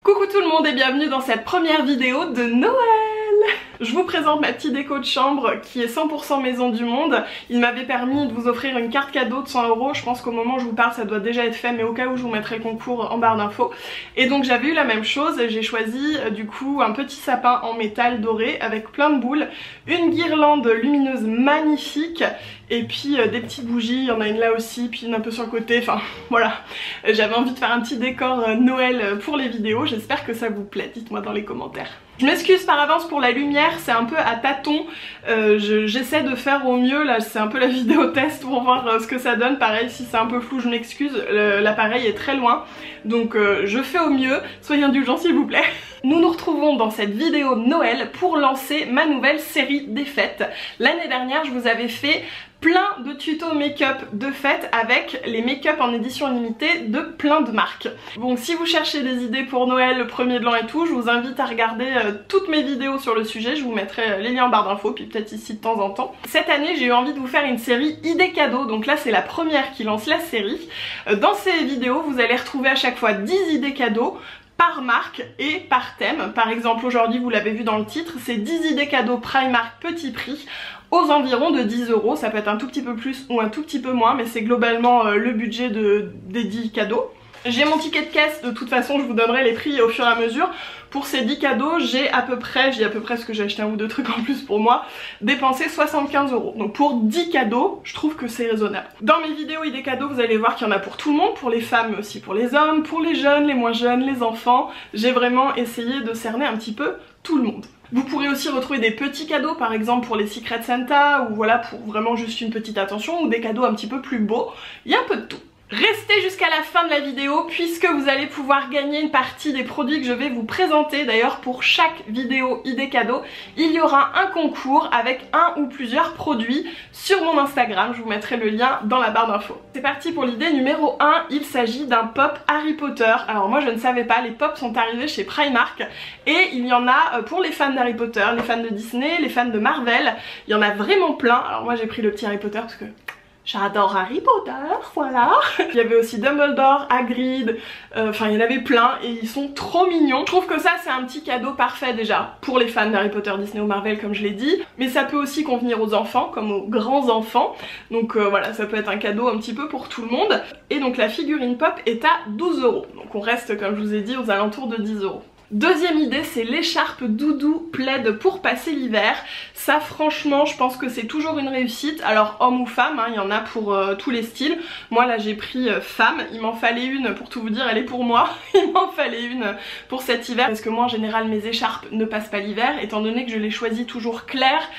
Coucou tout le monde et bienvenue dans cette première vidéo de Noël. Je vous présente ma petite déco de chambre qui est 100% maison du monde. Il m'avait permis de vous offrir une carte cadeau de 100 €. Je pense qu'au moment où je vous parle ça doit déjà être fait, mais au cas où je vous mettrai le concours en barre d'infos. Et donc j'avais eu la même chose, j'ai choisi du coup un petit sapin en métal doré avec plein de boules, une guirlande lumineuse magnifique et puis des petites bougies, il y en a une là aussi, puis une un peu sur le côté, enfin voilà. J'avais envie de faire un petit décor Noël pour les vidéos, j'espère que ça vous plaît, dites-moi dans les commentaires. Je m'excuse par avance pour la lumière, c'est un peu à tâtons, j'essaie de faire au mieux, là c'est un peu la vidéo test pour voir ce que ça donne. Pareil, si c'est un peu flou je m'excuse, l'appareil est très loin, donc je fais au mieux, soyez indulgents s'il vous plaît. Nous nous retrouvons dans cette vidéo Noël pour lancer ma nouvelle série des fêtes. L'année dernière je vous avais fait plein de tutos make-up de fête avec les make-up en édition limitée de plein de marques. Donc si vous cherchez des idées pour Noël, le premier de l'an et tout, je vous invite à regarder toutes mes vidéos sur le sujet, je vous mettrai les liens en barre d'infos, puis peut-être ici de temps en temps. Cette année j'ai eu envie de vous faire une série idées cadeaux, donc là c'est la première qui lance la série. Dans ces vidéos vous allez retrouver à chaque fois 10 idées cadeaux par marque et par thème. Par exemple aujourd'hui vous l'avez vu dans le titre, c'est 10 idées cadeaux Primark petit prix aux environs de 10 €, ça peut être un tout petit peu plus ou un tout petit peu moins, mais c'est globalement le budget des 10 cadeaux. J'ai mon ticket de caisse, de toute façon je vous donnerai les prix au fur et à mesure. Pour ces 10 cadeaux, j'ai à peu près, parce que j'ai acheté un ou deux trucs en plus pour moi, dépensé 75 €. Donc pour 10 cadeaux, je trouve que c'est raisonnable. Dans mes vidéos idées cadeaux, vous allez voir qu'il y en a pour tout le monde, pour les femmes mais aussi pour les hommes, pour les jeunes, les moins jeunes, les enfants. J'ai vraiment essayé de cerner un petit peu tout le monde. Vous pourrez aussi retrouver des petits cadeaux, par exemple pour les Secret Santa, ou voilà pour vraiment juste une petite attention, ou des cadeaux un petit peu plus beaux. Il y a un peu de tout. Restez jusqu'à la fin de la vidéo puisque vous allez pouvoir gagner une partie des produits que je vais vous présenter. D'ailleurs pour chaque vidéo idée cadeau, il y aura un concours avec un ou plusieurs produits sur mon Instagram. Je vous mettrai le lien dans la barre d'infos. C'est parti pour l'idée numéro 1, il s'agit d'un pop Harry Potter. Alors moi je ne savais pas, les pops sont arrivés chez Primark et il y en a pour les fans d'Harry Potter, les fans de Disney, les fans de Marvel. Il y en a vraiment plein. Alors moi j'ai pris le petit Harry Potter parce que j'adore Harry Potter, voilà. Il y avait aussi Dumbledore, Hagrid, enfin il y en avait plein et ils sont trop mignons. Je trouve que ça c'est un petit cadeau parfait déjà pour les fans d'Harry Potter, Disney ou Marvel comme je l'ai dit. Mais ça peut aussi convenir aux enfants comme aux grands enfants. Donc voilà, ça peut être un cadeau un petit peu pour tout le monde. Et donc la figurine pop est à 12 €. Donc on reste comme je vous ai dit aux alentours de 10 €. Deuxième idée, c'est l'écharpe doudou plaid pour passer l'hiver. Ça franchement je pense que c'est toujours une réussite. Alors homme ou femme, hein, il y en a pour tous les styles. Moi là j'ai pris femme, il m'en fallait une pour tout vous dire, elle est pour moi. Il m'en fallait une pour cet hiver parce que moi en général mes écharpes ne passent pas l'hiver étant donné que je les choisis toujours claires.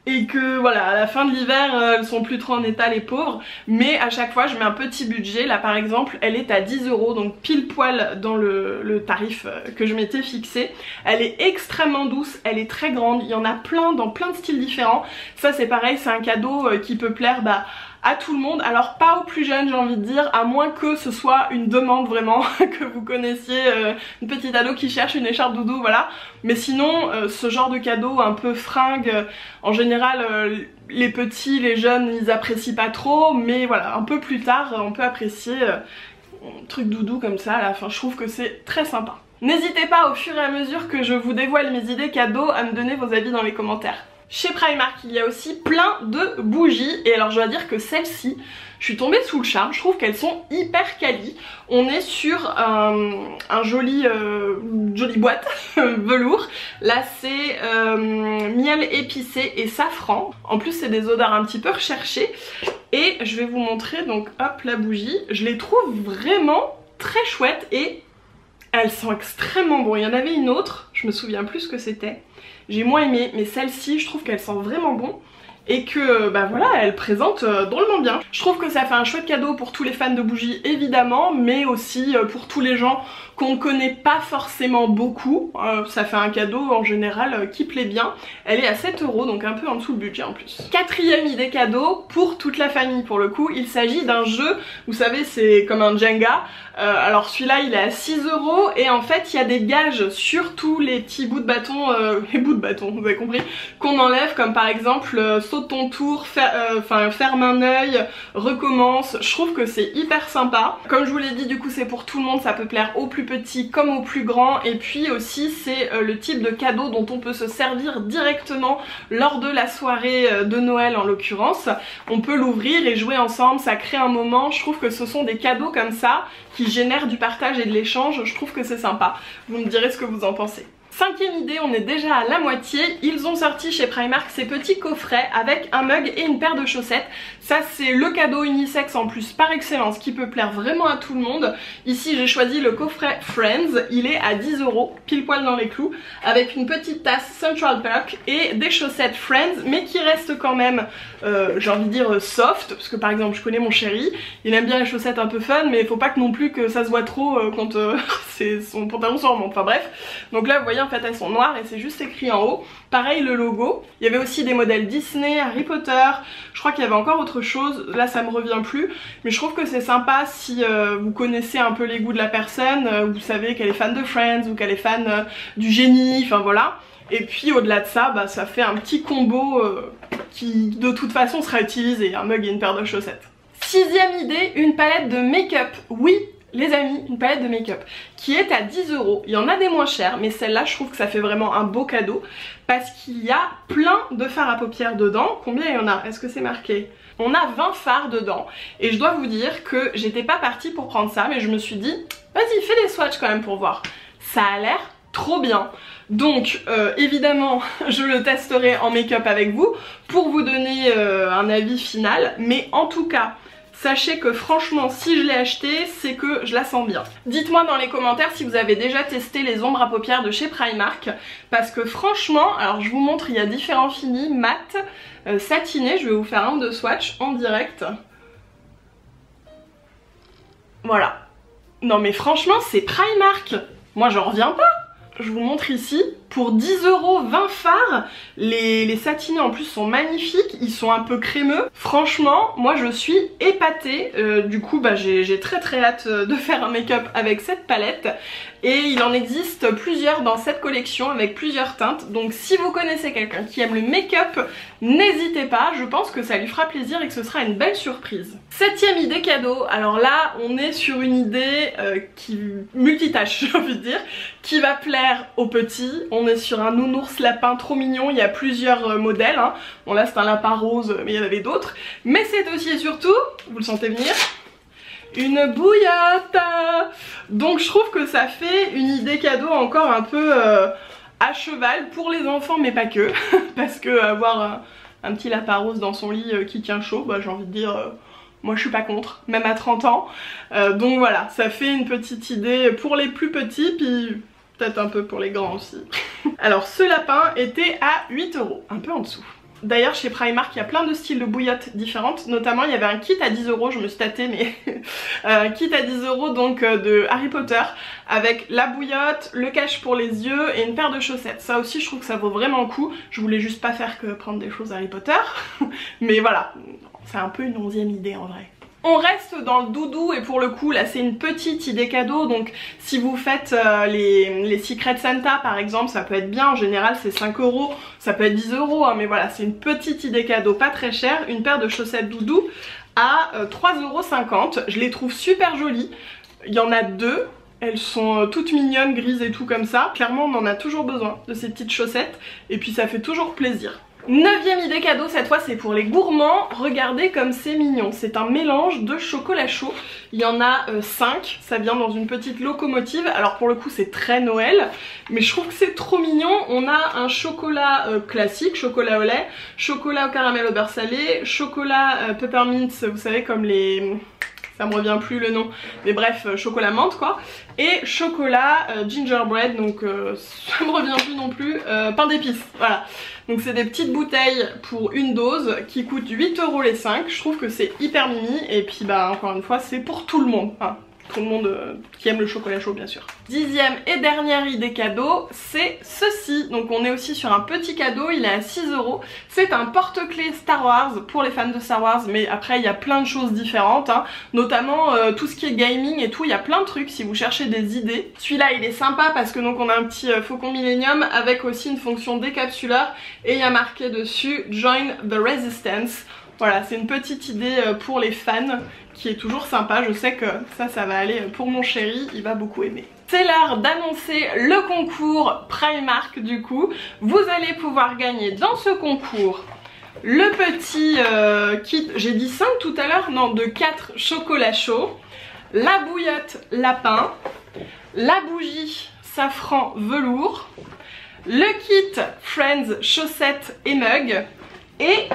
Et que voilà, à la fin de l'hiver, elles sont plus trop en état les pauvres. Mais à chaque fois je mets un petit budget. Là par exemple elle est à 10 €, donc pile poil dans le tarif que je m'étais fixé. Elle est extrêmement douce, elle est très grande, il y en a plein dans plein de styles différents. Ça c'est pareil, c'est un cadeau qui peut plaire à tout le monde, alors pas aux plus jeunes j'ai envie de dire, à moins que ce soit une demande vraiment, que vous connaissiez une petite ado qui cherche une écharpe doudou, voilà. Mais sinon ce genre de cadeau un peu fringue, en général les petits, les jeunes ils apprécient pas trop, mais voilà, un peu plus tard on peut apprécier un truc doudou comme ça à la fin, je trouve que c'est très sympa. N'hésitez pas au fur et à mesure que je vous dévoile mes idées cadeaux à me donner vos avis dans les commentaires. Chez Primark il y a aussi plein de bougies et alors je dois dire que celles-ci, je suis tombée sous le charme, je trouve qu'elles sont hyper quali. On est sur un jolie boîte velours. Là c'est miel épicé et safran. En plus c'est des odeurs un petit peu recherchées. Et je vais vous montrer donc hop la bougie. Je les trouve vraiment très chouettes et elles sont extrêmement bonnes. Il y en avait une autre, je me souviens plus ce que c'était. J'ai moins aimé, mais celle-ci je trouve qu'elle sent vraiment bon et que bah voilà, elle présente drôlement bien. Je trouve que ça fait un chouette cadeau pour tous les fans de bougies évidemment, mais aussi pour tous les gens qu'on ne connaît pas forcément beaucoup. Ça fait un cadeau en général qui plaît bien. Elle est à 7 €, donc un peu en dessous le budget en plus. Quatrième idée cadeau pour toute la famille pour le coup, il s'agit d'un jeu, vous savez c'est comme un Jenga. Alors celui-là il est à 6 € et en fait il y a des gages sur tous les petits bouts de bâton, les bouts de bâton vous avez compris, qu'on enlève, comme par exemple saute ton tour, ferme un œil, recommence. Je trouve que c'est hyper sympa. Comme je vous l'ai dit, du coup c'est pour tout le monde, ça peut plaire aux plus petits comme aux plus grands. Et puis aussi c'est le type de cadeau dont on peut se servir directement lors de la soirée de Noël en l'occurrence. On peut l'ouvrir et jouer ensemble, ça crée un moment. Je trouve que ce sont des cadeaux comme ça qui génèrent du partage et de l'échange. Je trouve que c'est sympa. Vous me direz ce que vous en pensez. Cinquième idée, on est déjà à la moitié. Ils ont sorti chez Primark ces petits coffrets avec un mug et une paire de chaussettes. Ça c'est le cadeau unisexe en plus par excellence qui peut plaire vraiment à tout le monde. Ici j'ai choisi le coffret Friends, il est à 10 €, pile poil dans les clous, avec une petite tasse Central Perk et des chaussettes Friends, mais qui restent quand même, j'ai envie de dire soft, parce que par exemple je connais mon chéri, il aime bien les chaussettes un peu fun, mais il faut pas que non plus que ça se voit trop quand c'est son pantalon se remonte, enfin bref. Donc là vous voyez en fait elles sont noires et c'est juste écrit en haut. Pareil le logo. Il y avait aussi des modèles Disney, Harry Potter. Je crois qu'il y avait encore autre chose. Là ça me revient plus. Mais je trouve que c'est sympa si vous connaissez un peu les goûts de la personne. Vous savez qu'elle est fan de Friends ou qu'elle est fan du génie. Enfin voilà. Et puis au-delà de ça, bah, ça fait un petit combo qui de toute façon sera utilisé. Un mug et une paire de chaussettes. Sixième idée, une palette de make-up. Oui, les amis, une palette de make-up qui est à 10 €. Il y en a des moins chères, mais celle-là je trouve que ça fait vraiment un beau cadeau parce qu'il y a plein de fards à paupières dedans. Combien il y en a? Est-ce que c'est marqué? On a 20 fards dedans et je dois vous dire que j'étais pas partie pour prendre ça, mais je me suis dit vas-y fais des swatchs quand même pour voir. Ça a l'air trop bien. Donc évidemment je le testerai en make-up avec vous pour vous donner un avis final, mais en tout cas sachez que franchement si je l'ai acheté c'est que je la sens bien. Dites-moi dans les commentaires si vous avez déjà testé les ombres à paupières de chez Primark, parce que franchement, alors je vous montre, il y a différents finis, mat, satiné, je vais vous faire un ou deux swatchs en direct. Voilà. Non mais franchement c'est Primark, moi j'en reviens pas. Je vous montre ici, pour 10 €, 20 fards, les satinés en plus sont magnifiques, ils sont un peu crémeux. Franchement, moi je suis épatée, du coup bah, j'ai très hâte de faire un make-up avec cette palette. Et il en existe plusieurs dans cette collection avec plusieurs teintes, donc si vous connaissez quelqu'un qui aime le make-up, n'hésitez pas, je pense que ça lui fera plaisir et que ce sera une belle surprise. Septième idée cadeau, alors là on est sur une idée qui multitâche j'ai envie de dire, qui va plaire aux petits. On est sur un nounours lapin trop mignon, il y a plusieurs modèles, hein. Bon là c'est un lapin rose mais il y en avait d'autres, mais c'est aussi et surtout, vous le sentez venir, une bouillotte. Donc je trouve que ça fait une idée cadeau encore un peu à cheval pour les enfants mais pas que parce que avoir un petit lapin rose dans son lit qui tient chaud, bah, j'ai envie de dire moi je suis pas contre, même à 30 ans. Donc voilà, ça fait une petite idée pour les plus petits puis peut-être un peu pour les grands aussi. Alors ce lapin était à 8 €, un peu en dessous. D'ailleurs chez Primark il y a plein de styles de bouillottes différentes, notamment il y avait un kit à 10 €, je me suis tâtée mais un kit à 10 € donc de Harry Potter avec la bouillotte, le cache pour les yeux et une paire de chaussettes. Ça aussi je trouve que ça vaut vraiment le coup, je voulais juste pas faire que prendre des choses Harry Potter mais voilà, c'est un peu une 11e idée en vrai. On reste dans le doudou et pour le coup là c'est une petite idée cadeau, donc si vous faites les Secret Santa par exemple ça peut être bien, en général c'est 5 €, ça peut être 10 €, hein, mais voilà c'est une petite idée cadeau pas très chère, une paire de chaussettes doudou à 3,50 €, je les trouve super jolies, il y en a deux. Elles sont toutes mignonnes, grises et tout comme ça. Clairement on en a toujours besoin de ces petites chaussettes et puis ça fait toujours plaisir. 9e idée cadeau, cette fois c'est pour les gourmands. Regardez comme c'est mignon, c'est un mélange de chocolat chaud. Il y en a 5, ça vient dans une petite locomotive. Alors pour le coup c'est très Noël, mais je trouve que c'est trop mignon. On a un chocolat classique, chocolat au lait, chocolat au caramel au beurre salé, chocolat peppermint, vous savez comme les... ça me revient plus le nom, mais bref, chocolat menthe quoi, et chocolat gingerbread, donc ça me revient plus non plus, pain d'épices, voilà. Donc c'est des petites bouteilles pour une dose qui coûtent 8 € les 5, je trouve que c'est hyper mimi, et puis bah encore une fois c'est pour tout le monde, hein. tout le monde qui aime le chocolat chaud bien sûr. 10e et dernière idée cadeau, c'est ceci. Donc on est aussi sur un petit cadeau, il est à 6 €. C'est un porte-clés Star Wars pour les fans de Star Wars, mais après il y a plein de choses différentes, hein. Notamment tout ce qui est gaming et tout, il y a plein de trucs si vous cherchez des idées. Celui-là il est sympa parce que donc on a un petit Faucon Millenium avec aussi une fonction décapsuleur et il y a marqué dessus Join the Resistance. Voilà, c'est une petite idée pour les fans qui est toujours sympa. Je sais que ça va aller pour mon chéri, il va beaucoup aimer. C'est l'heure d'annoncer le concours Primark du coup. Vous allez pouvoir gagner dans ce concours le petit kit, j'ai dit 5 tout à l'heure, non, de 4 chocolats chauds, la bouillotte lapin, la bougie safran velours, le kit Friends chaussettes et mugs et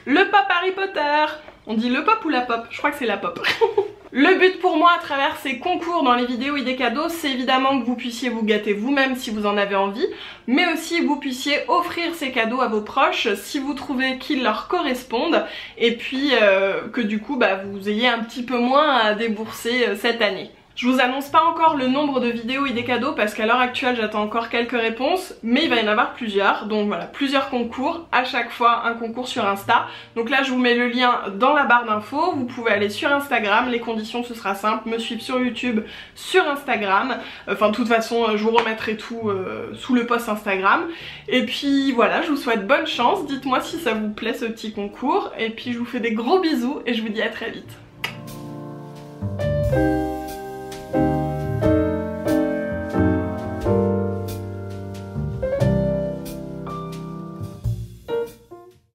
le pop Harry Potter. On dit le pop ou la pop? Je crois que c'est la pop. Le but pour moi à travers ces concours dans les vidéos idées cadeaux, c'est évidemment que vous puissiez vous gâter vous-même si vous en avez envie, mais aussi que vous puissiez offrir ces cadeaux à vos proches si vous trouvez qu'ils leur correspondent, et puis que du coup vous ayez un petit peu moins à débourser cette année. Je vous annonce pas encore le nombre de vidéos idées cadeaux parce qu'à l'heure actuelle j'attends encore quelques réponses, mais il va y en avoir plusieurs, donc voilà, plusieurs concours, à chaque fois un concours sur Insta. Donc là je vous mets le lien dans la barre d'infos, vous pouvez aller sur Instagram, les conditions ce sera simple, me suivre sur YouTube, sur Instagram, enfin de toute façon je vous remettrai tout sous le post Instagram. Et puis voilà, je vous souhaite bonne chance, dites-moi si ça vous plaît ce petit concours, et puis je vous fais des gros bisous et je vous dis à très vite.